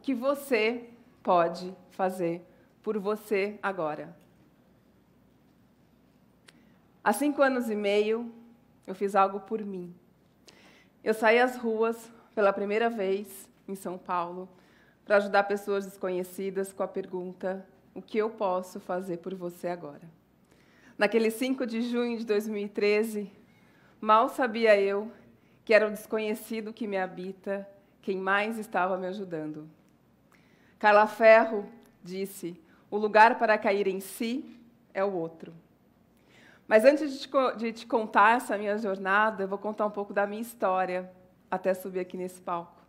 que você pode fazer por você agora. Há 5 anos e meio, eu fiz algo por mim. Eu saí às ruas pela primeira vez em São Paulo para ajudar pessoas desconhecidas com a pergunta: o que eu posso fazer por você agora? Naquele 5 de junho de 2013, mal sabia eu que era o desconhecido que me habita quem mais estava me ajudando. Carla Ferro disse: o lugar para cair em si é o outro. Mas antes de te contar essa minha jornada, eu vou contar um pouco da minha história, até subir aqui nesse palco.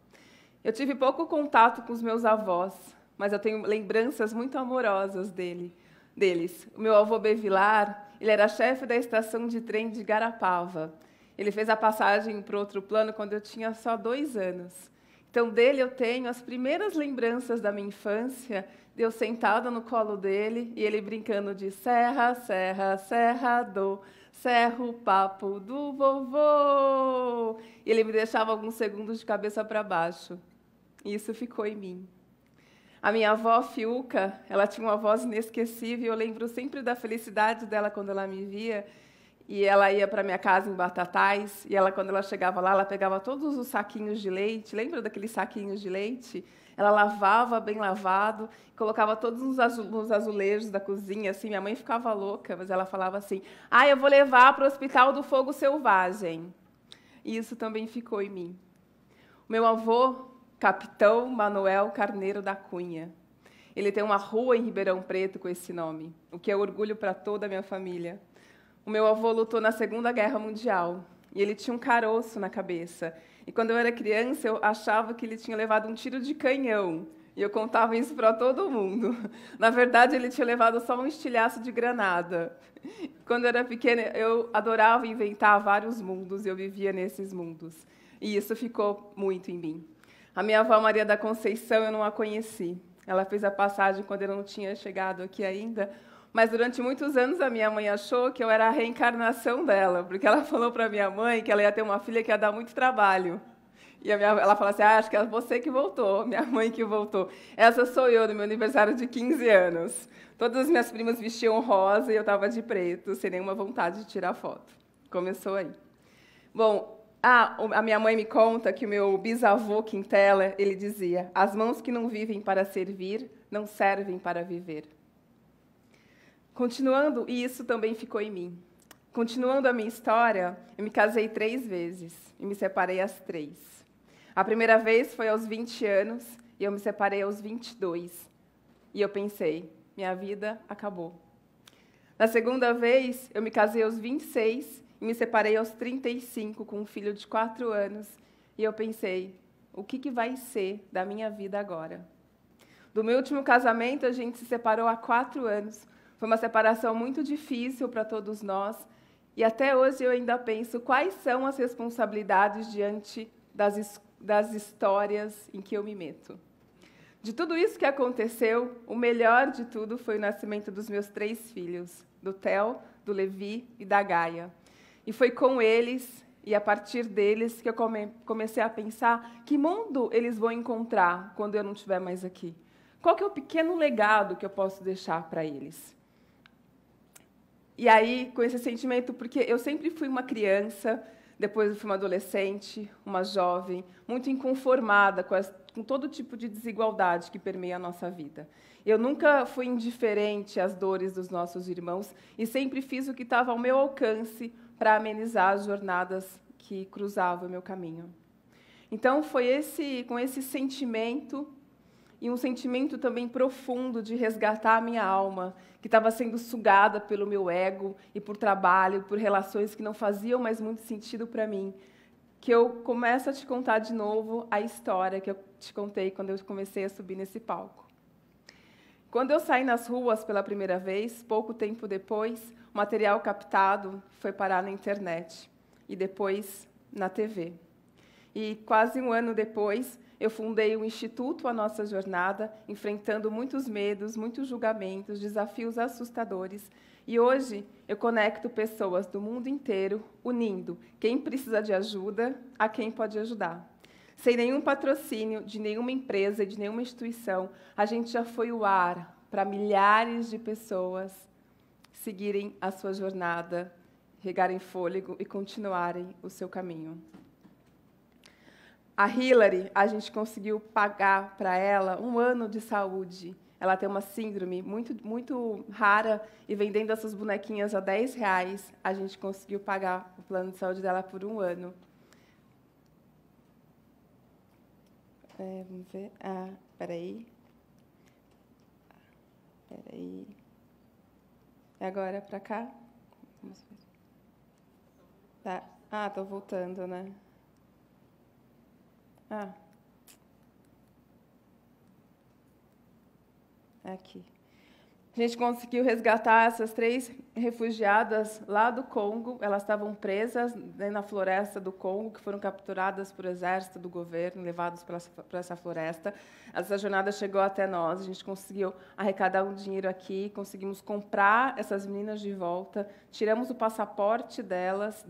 Eu tive pouco contato com os meus avós, mas eu tenho lembranças muito amorosas deles. O meu avô Bevilar, ele era chefe da estação de trem de Garapava. Ele fez a passagem para outro plano quando eu tinha só 2 anos. Então, dele eu tenho as primeiras lembranças da minha infância, de eu sentada no colo dele e ele brincando de serra, serra, serra, do cerro, papo do vovô. E ele me deixava alguns segundos de cabeça para baixo. E isso ficou em mim. A minha avó, Fiuca, ela tinha uma voz inesquecível e eu lembro sempre da felicidade dela quando ela me via. E ela ia para minha casa em Batatais, e quando ela chegava lá, ela pegava todos os saquinhos de leite, lembra daqueles saquinhos de leite? Ela lavava bem lavado, colocava todos nos azulejos da cozinha, assim, minha mãe ficava louca, mas ela falava assim: eu vou levar para o Hospital do Fogo Selvagem. E isso também ficou em mim. O meu avô, Capitão Manuel Carneiro da Cunha, ele tem uma rua em Ribeirão Preto com esse nome, o que é orgulho para toda a minha família. O meu avô lutou na Segunda Guerra Mundial e ele tinha um caroço na cabeça. E quando eu era criança, eu achava que ele tinha levado um tiro de canhão. E eu contava isso para todo mundo. Na verdade, ele tinha levado só um estilhaço de granada. Quando eu era pequena, eu adorava inventar vários mundos e eu vivia nesses mundos. E isso ficou muito em mim. A minha avó Maria da Conceição, eu não a conheci. Ela fez a passagem quando eu não tinha chegado aqui ainda. Mas durante muitos anos a minha mãe achou que eu era a reencarnação dela, porque ela falou para minha mãe que ela ia ter uma filha que ia dar muito trabalho. E ela falou assim: acho que é você que voltou, minha mãe que voltou. Essa sou eu, no meu aniversário de 15 anos. Todas as minhas primas vestiam rosa e eu estava de preto, sem nenhuma vontade de tirar foto. Começou aí. Bom, a minha mãe me conta que o meu bisavô Quintela, ele dizia: as mãos que não vivem para servir, não servem para viver. Continuando, e isso também ficou em mim. Continuando a minha história, eu me casei 3 vezes e me separei às 3. A primeira vez foi aos 20 anos e eu me separei aos 22. E eu pensei: minha vida acabou. Na segunda vez, eu me casei aos 26 e me separei aos 35 com um filho de 4 anos. E eu pensei: o que vai ser da minha vida agora? Do meu último casamento, a gente se separou há 4 anos. Foi uma separação muito difícil para todos nós, e até hoje eu ainda penso quais são as responsabilidades diante das histórias em que eu me meto. De tudo isso que aconteceu, o melhor de tudo foi o nascimento dos meus 3 filhos, do Theo, do Levi e da Gaia. E foi com eles, e a partir deles, que eu comecei a pensar que mundo eles vão encontrar quando eu não estiver mais aqui. Qual que é o pequeno legado que eu posso deixar para eles? E aí, com esse sentimento, porque eu sempre fui uma criança, depois eu fui uma adolescente, uma jovem, muito inconformada com todo tipo de desigualdade que permeia a nossa vida. Eu nunca fui indiferente às dores dos nossos irmãos e sempre fiz o que estava ao meu alcance para amenizar as jornadas que cruzavam o meu caminho. Então, foi com esse sentimento, e um sentimento também profundo de resgatar a minha alma, que estava sendo sugada pelo meu ego e por trabalho, por relações que não faziam mais muito sentido para mim, que eu começo a te contar de novo a história que eu te contei quando eu comecei a subir nesse palco. Quando eu saí nas ruas pela primeira vez, pouco tempo depois, o material captado foi parar na internet e depois na TV. E quase um ano depois, eu fundei o Instituto A Nossa Jornada, enfrentando muitos medos, muitos julgamentos, desafios assustadores. E hoje eu conecto pessoas do mundo inteiro, unindo quem precisa de ajuda a quem pode ajudar. Sem nenhum patrocínio de nenhuma empresa, de nenhuma instituição, a gente já foi o ar para milhares de pessoas seguirem a sua jornada, regarem fôlego e continuarem o seu caminho. A Hillary, a gente conseguiu pagar para ela 1 ano de saúde. Ela tem uma síndrome muito rara e vendendo essas bonequinhas a R$10, a gente conseguiu pagar o plano de saúde dela por 1 ano. Vamos ver. Peraí. E agora para cá? Tá. Estou voltando, né? Aqui. A gente conseguiu resgatar essas 3 refugiadas lá do Congo. Elas estavam presas, né, na floresta do Congo, que foram capturadas por exército do governo, levadas para essa floresta. Essa jornada chegou até nós. A gente conseguiu arrecadar um dinheiro aqui, conseguimos comprar essas meninas de volta, tiramos o passaporte delas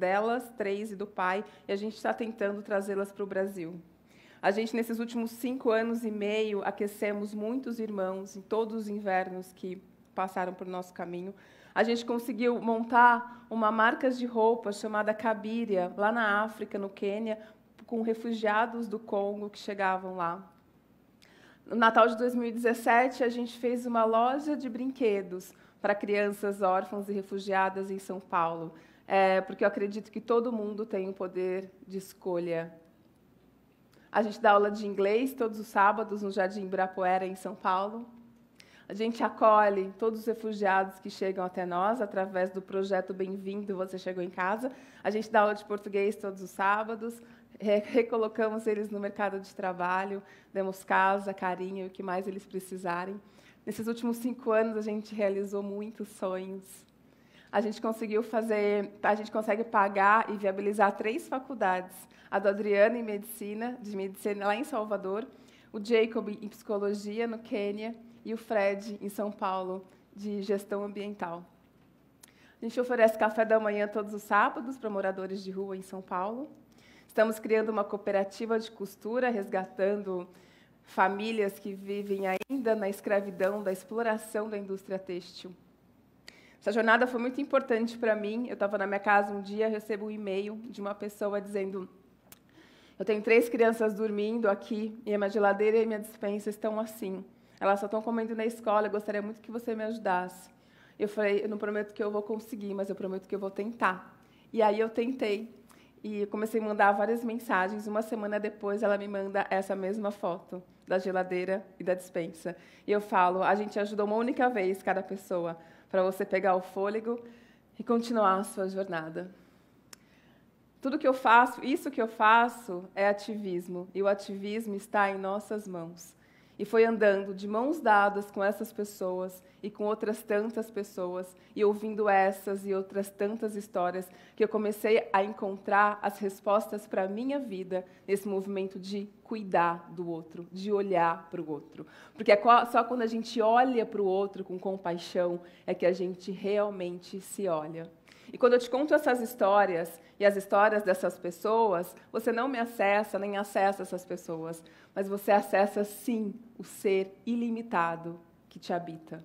3 e do pai, e a gente está tentando trazê-las para o Brasil. A gente, nesses últimos 5 anos e meio, aquecemos muitos irmãos em todos os invernos que passaram por nosso caminho. A gente conseguiu montar uma marca de roupa chamada Cabiria, lá na África, no Quênia, com refugiados do Congo que chegavam lá. No Natal de 2017, a gente fez uma loja de brinquedos para crianças órfãs e refugiadas em São Paulo, porque eu acredito que todo mundo tem o poder de escolha. A gente dá aula de inglês todos os sábados no Jardim Ibirapuera, em São Paulo. A gente acolhe todos os refugiados que chegam até nós, através do projeto Bem-vindo, Você Chegou em Casa. A gente dá aula de português todos os sábados, recolocamos eles no mercado de trabalho, damos casa, carinho e o que mais eles precisarem. Nesses últimos 5 anos, a gente realizou muitos sonhos. A gente consegue pagar e viabilizar 3 faculdades. A do Adriano em medicina lá em Salvador, o Jacob em psicologia no Quênia e o Fred em São Paulo, de gestão ambiental. A gente oferece café da manhã todos os sábados para moradores de rua em São Paulo. Estamos criando uma cooperativa de costura, resgatando famílias que vivem ainda na escravidão, da exploração da indústria têxtil. Essa jornada foi muito importante para mim. Eu estava na minha casa um dia, recebo um e-mail de uma pessoa dizendo: eu tenho 3 crianças dormindo aqui e a minha geladeira e a minha despensa estão assim. Elas só estão comendo na escola, eu gostaria muito que você me ajudasse. Eu falei, eu não prometo que eu vou conseguir, mas eu prometo que eu vou tentar. E aí eu tentei e comecei a mandar várias mensagens. 1 semana depois, ela me manda essa mesma foto da geladeira e da despensa. E eu falo, a gente ajuda uma única vez cada pessoa, para você pegar o fôlego e continuar a sua jornada. Tudo que eu faço, isso que eu faço é ativismo, e o ativismo está em nossas mãos. E foi andando de mãos dadas com essas pessoas e com outras tantas pessoas, e ouvindo essas e outras tantas histórias, que eu comecei a encontrar as respostas para a minha vida nesse movimento de cuidar do outro, de olhar para o outro. Porque é só quando a gente olha para o outro com compaixão é que a gente realmente se olha. E quando eu te conto essas histórias, e as histórias dessas pessoas, você não me acessa, nem acessa essas pessoas, mas você acessa, sim, o ser ilimitado que te habita.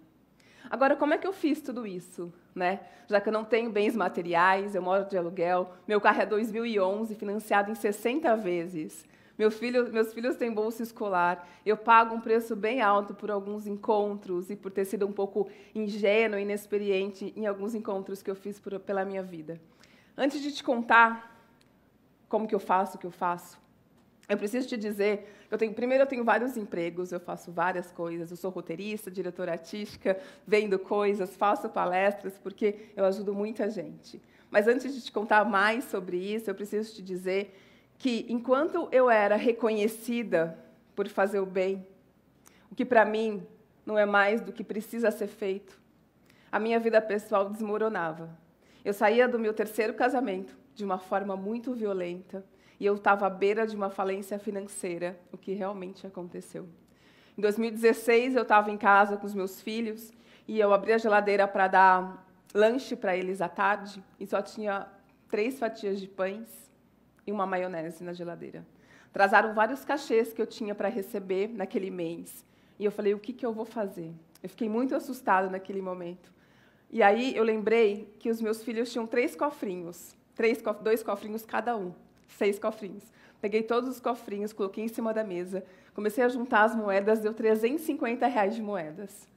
Agora, como é que eu fiz tudo isso, né? Já que eu não tenho bens materiais, eu moro de aluguel, meu carro é 2011, financiado em 60 vezes. Meus filhos têm bolsa escolar, eu pago um preço bem alto por alguns encontros e por ter sido um pouco ingênua e inexperiente em alguns encontros que eu fiz pela minha vida. Antes de te contar como que eu faço o que eu faço, eu preciso te dizer, primeiro eu tenho vários empregos, eu faço várias coisas, eu sou roteirista, diretora artística, vendo coisas, faço palestras, porque eu ajudo muita gente. Mas antes de te contar mais sobre isso, eu preciso te dizer que, enquanto eu era reconhecida por fazer o bem, o que para mim não é mais do que precisa ser feito, a minha vida pessoal desmoronava. Eu saía do meu 3º casamento de uma forma muito violenta e eu estava à beira de uma falência financeira, o que realmente aconteceu. Em 2016, eu estava em casa com os meus filhos e eu abri a geladeira para dar lanche para eles à tarde e só tinha 3 fatias de pães e uma maionese na geladeira. Atrasaram vários cachês que eu tinha para receber naquele mês. E eu falei, o que eu vou fazer? Eu fiquei muito assustada naquele momento. E aí eu lembrei que os meus filhos tinham 3 cofrinhos. 2 cofrinhos cada um. 6 cofrinhos. Peguei todos os cofrinhos, coloquei em cima da mesa. Comecei a juntar as moedas, deu R$350 de moedas.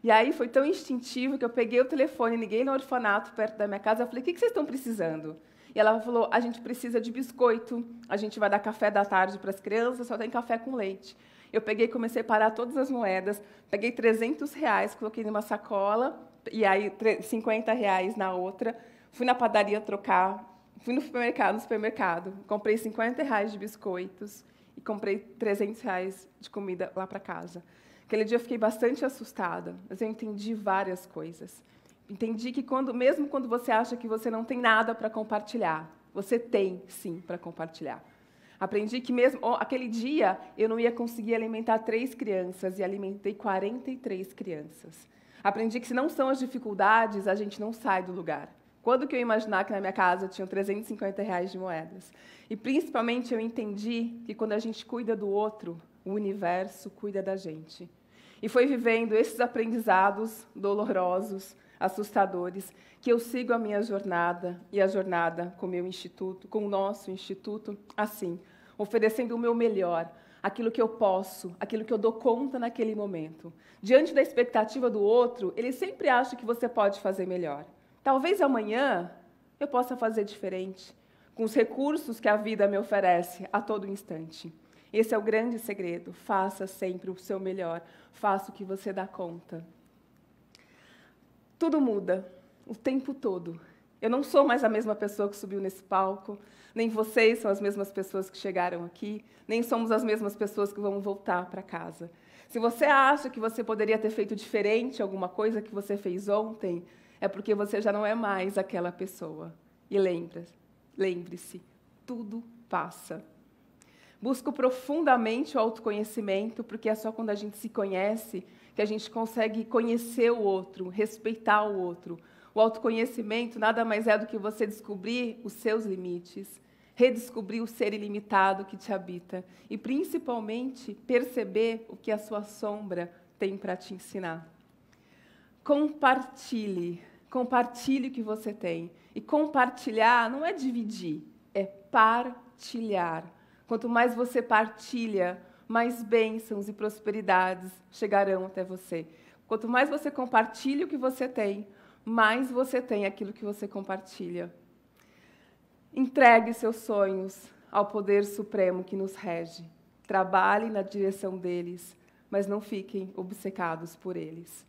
E aí foi tão instintivo que eu peguei o telefone, liguei no orfanato perto da minha casa, falei, o que vocês estão precisando? E ela falou, a gente precisa de biscoito, a gente vai dar café da tarde para as crianças, só tem café com leite. Eu peguei e comecei a parar todas as moedas, peguei R$300, coloquei numa sacola, e aí R$50 na outra, fui na padaria trocar, fui no supermercado, comprei R$50 de biscoitos e comprei R$300 de comida lá para casa. Aquele dia eu fiquei bastante assustada, mas eu entendi várias coisas. Entendi que mesmo quando você acha que você não tem nada para compartilhar, você tem, sim, para compartilhar. Aprendi que mesmo aquele dia eu não ia conseguir alimentar 3 crianças e alimentei 43 crianças. Aprendi que se não são as dificuldades, a gente não sai do lugar. Quando que eu ia imaginar que na minha casa tinham R$350 de moedas? E principalmente eu entendi que quando a gente cuida do outro, o universo cuida da gente. E foi vivendo esses aprendizados dolorosos, assustadores, que eu sigo a minha jornada e a jornada com o meu instituto, com o nosso instituto, assim, oferecendo o meu melhor, aquilo que eu posso, aquilo que eu dou conta naquele momento. Diante da expectativa do outro, ele sempre acha que você pode fazer melhor. Talvez amanhã eu possa fazer diferente, com os recursos que a vida me oferece a todo instante. Esse é o grande segredo. Faça sempre o seu melhor. Faça o que você dá conta. Tudo muda, o tempo todo. Eu não sou mais a mesma pessoa que subiu nesse palco, nem vocês são as mesmas pessoas que chegaram aqui, nem somos as mesmas pessoas que vão voltar para casa. Se você acha que você poderia ter feito diferente alguma coisa que você fez ontem, é porque você já não é mais aquela pessoa. E lembre-se, tudo passa. Busco profundamente o autoconhecimento, porque é só quando a gente se conhece que a gente consegue conhecer o outro, respeitar o outro. O autoconhecimento nada mais é do que você descobrir os seus limites, redescobrir o ser ilimitado que te habita e, principalmente, perceber o que a sua sombra tem para te ensinar. Compartilhe o que você tem. E compartilhar não é dividir, é partilhar. Quanto mais você partilha, mais bênçãos e prosperidades chegarão até você. Quanto mais você compartilha o que você tem, mais você tem aquilo que você compartilha. Entregue seus sonhos ao poder supremo que nos rege. Trabalhe na direção deles, mas não fiquem obcecados por eles.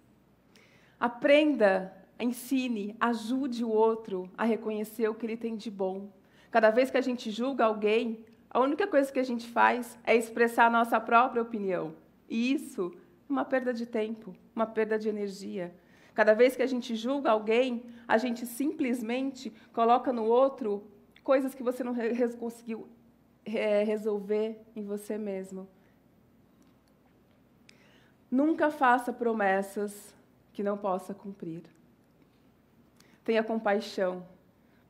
Aprenda, ensine, ajude o outro a reconhecer o que ele tem de bom. Cada vez que a gente julga alguém, a única coisa que a gente faz é expressar a nossa própria opinião. E isso é uma perda de tempo, uma perda de energia. Cada vez que a gente julga alguém, a gente simplesmente coloca no outro coisas que você não conseguiu resolver em você mesmo. Nunca faça promessas que não possa cumprir. Tenha compaixão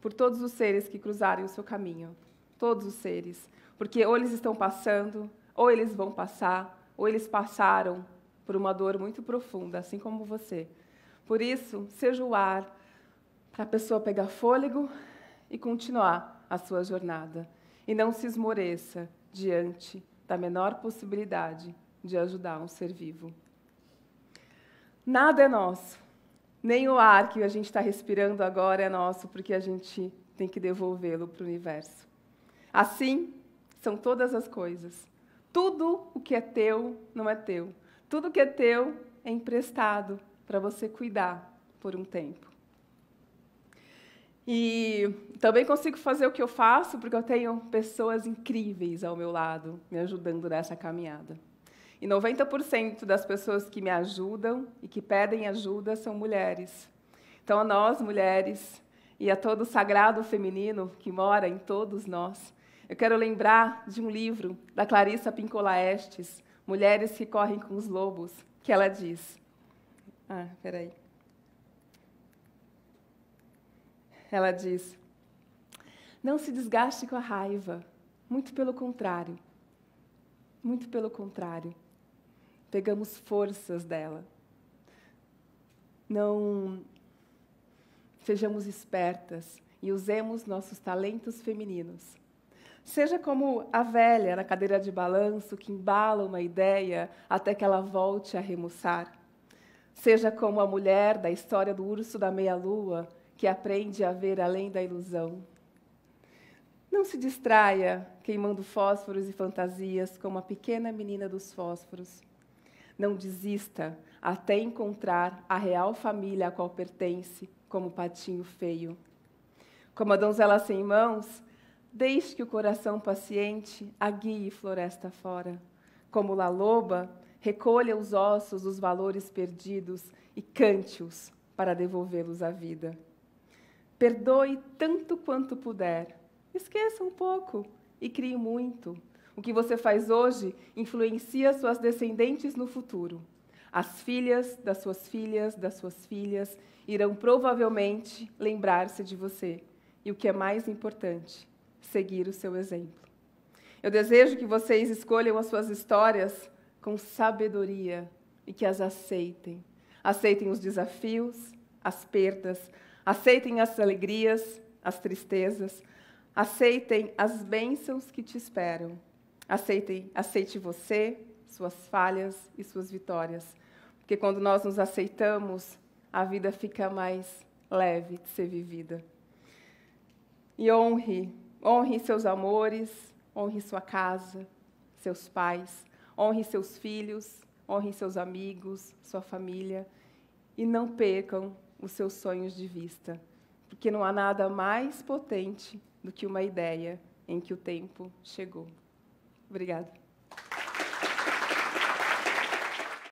por todos os seres que cruzarem o seu caminho. Todos os seres. Porque ou eles estão passando, ou eles vão passar, ou eles passaram por uma dor muito profunda, assim como você. Por isso, seja o ar para a pessoa pegar fôlego e continuar a sua jornada. E não se esmoreça diante da menor possibilidade de ajudar um ser vivo. Nada é nosso. Nem o ar que a gente está respirando agora é nosso, porque a gente tem que devolvê-lo para o universo. Assim, são todas as coisas. Tudo o que é teu não é teu. Tudo o que é teu é emprestado para você cuidar por um tempo. E também consigo fazer o que eu faço, porque eu tenho pessoas incríveis ao meu lado, me ajudando nessa caminhada. E 90% das pessoas que me ajudam e que pedem ajuda são mulheres. Então, a nós, mulheres, e a todo o sagrado feminino que mora em todos nós, eu quero lembrar de um livro da Clarissa Pinkola Estes, Mulheres que Correm com os Lobos, que ela diz... Ela diz: não se desgaste com a raiva, muito pelo contrário, Muito pelo contrário, pegamos forças dela. Não sejamos espertas e usemos nossos talentos femininos. Seja como a velha na cadeira de balanço que embala uma ideia até que ela volte a remuçar. Seja como a mulher da história do urso da meia-lua que aprende a ver além da ilusão. Não se distraia queimando fósforos e fantasias como a pequena menina dos fósforos. Não desista até encontrar a real família a qual pertence, como o patinho feio. Como a donzela sem mãos, deixe que o coração paciente a guie floresta fora. Como La Loba, recolha os ossos dos valores perdidos e cante-os para devolvê-los à vida. Perdoe tanto quanto puder. Esqueça um pouco e crie muito. O que você faz hoje influencia suas descendentes no futuro. As filhas das suas filhas irão provavelmente lembrar-se de você. E o que é mais importante, seguir o seu exemplo. Eu desejo que vocês escolham as suas histórias com sabedoria e que as aceitem. Aceitem os desafios, as perdas, aceitem as alegrias, as tristezas, aceitem as bênçãos que te esperam. Aceite você, suas falhas e suas vitórias. Porque quando nós nos aceitamos, a vida fica mais leve de ser vivida. E honre seus amores, honre sua casa, seus pais, honre seus filhos, honre seus amigos, sua família. E não percam os seus sonhos de vista. Porque não há nada mais potente do que uma ideia em que o tempo chegou. Obrigada.